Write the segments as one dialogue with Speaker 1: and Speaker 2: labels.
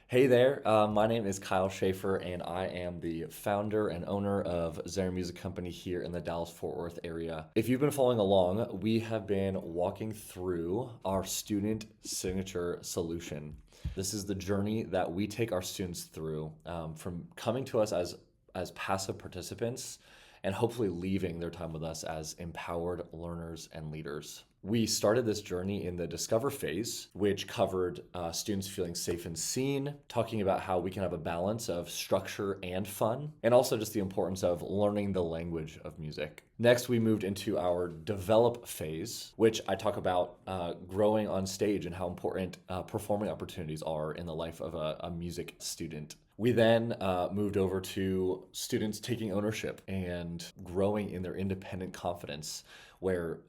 Speaker 1: Hey there, my name is Kyle Schaefer, and I am the founder and owner of Zara Music Company here in the Dallas-Fort Worth area. If you've been following along, we have been walking through our student signature solution. This is the journey that we take our students through from coming to us as passive participants and hopefully leaving their time with us as empowered learners and leaders. We started this journey in the discover phase, which covered students feeling safe and seen, talking about how we can have a balance of structure and fun, and also just the importance of learning the language of music. Next, we moved into our develop phase, which I talk about growing on stage and how important performing opportunities are in the life of a music student. We then moved over to students taking ownership and growing in their independent confidence, where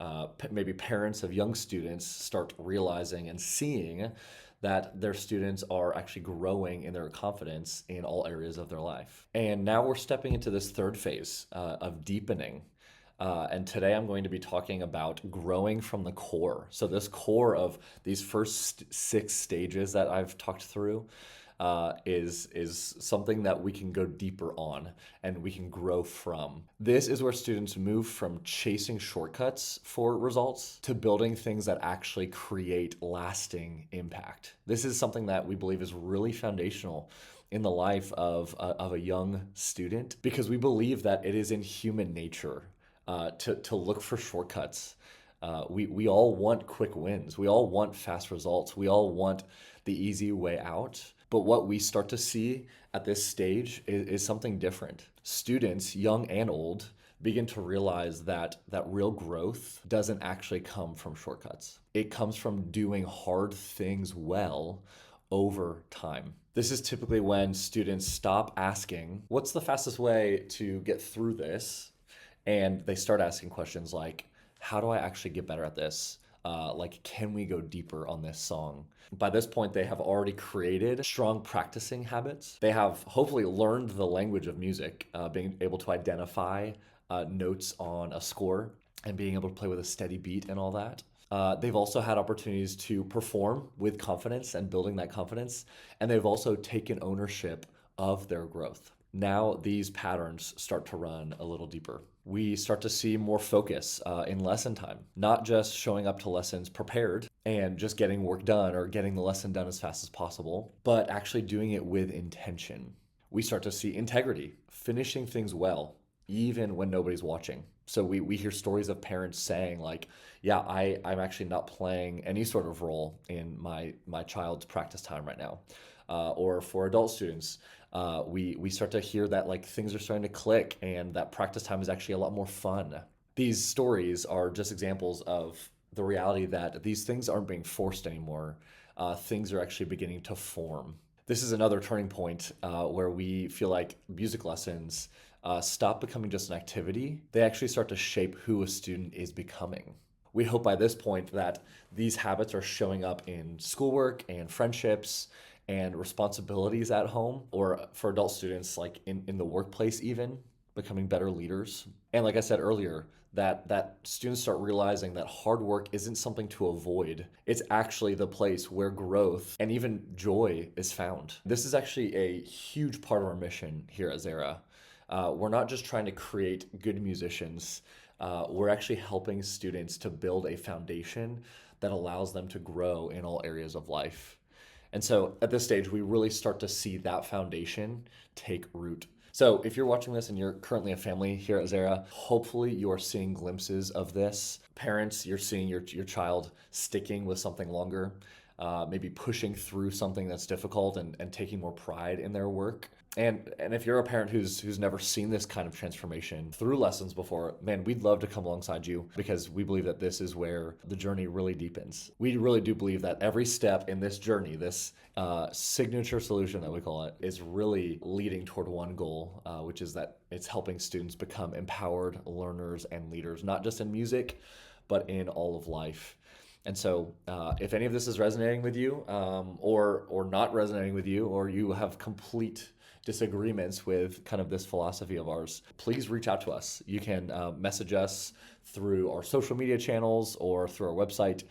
Speaker 1: maybe parents of young students start realizing and seeing that their students are actually growing in their confidence in all areas of their life. And now we're stepping into this third phase of deepening. And today I'm going to be talking about growing from the core. So, this core of these first six stages that I've talked through is something that we can go deeper on and we can grow from. This is where students move from chasing shortcuts for results to building things that actually create lasting impact. This is something that we believe is really foundational in the life of a young student because we believe that it is in human nature to look for shortcuts. We all want quick wins. We all want fast results. We all want the easy way out. But what we start to see at this stage is something different. Students, young and old, begin to realize that real growth doesn't actually come from shortcuts. It comes from doing hard things well over time. This is typically when students stop asking, what's the fastest way to get through this? And they start asking questions like, how do I actually get better at this? Can we go deeper on this song? By this point, they have already created strong practicing habits. They have hopefully learned the language of music, being able to identify notes on a score and being able to play with a steady beat and all that. They've also had opportunities to perform with confidence and building that confidence. And they've also taken ownership of their growth. Now these patterns start to run a little deeper. We start to see more focus in lesson time, not just showing up to lessons prepared and just getting work done or getting the lesson done as fast as possible, but actually doing it with intention. We start to see integrity, finishing things well, even when nobody's watching. So we hear stories of parents saying like, yeah, I'm actually not playing any sort of role in my child's practice time right now. Or for adult students, we start to hear that like things are starting to click and that practice time is actually a lot more fun. These stories are just examples of the reality that these things aren't being forced anymore. Things are actually beginning to form. This is another turning point where we feel like music lessons stop becoming just an activity. They actually start to shape who a student is becoming. We hope by this point that these habits are showing up in schoolwork and friendships and responsibilities at home, or for adult students, like in the workplace even, becoming better leaders. And like I said earlier, that students start realizing that hard work isn't something to avoid. It's actually the place where growth and even joy is found. This is actually a huge part of our mission here at Zara. We're not just trying to create good musicians. We're actually helping students to build a foundation that allows them to grow in all areas of life. And so at this stage, we really start to see that foundation take root. So if you're watching this and you're currently a family here at Zara, hopefully you're seeing glimpses of this. Parents, you're seeing your child sticking with something longer, maybe pushing through something that's difficult and taking more pride in their work. And if you're a parent who's never seen this kind of transformation through lessons before, man, we'd love to come alongside you because we believe that this is where the journey really deepens. We really do believe that every step in this journey, this signature solution that we call it, is really leading toward one goal, which is that it's helping students become empowered learners and leaders, not just in music, but in all of life. And so if any of this is resonating with you or not resonating with you, or you have complete disagreements with kind of this philosophy of ours, please reach out to us. You can message us through our social media channels or through our website.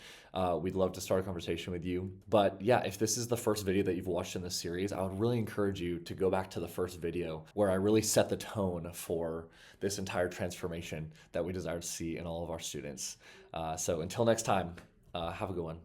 Speaker 1: We'd love to start a conversation with you. But yeah, if this is the first video that you've watched in this series, I would really encourage you to go back to the first video where I really set the tone for this entire transformation that we desire to see in all of our students. So until next time, have a good one.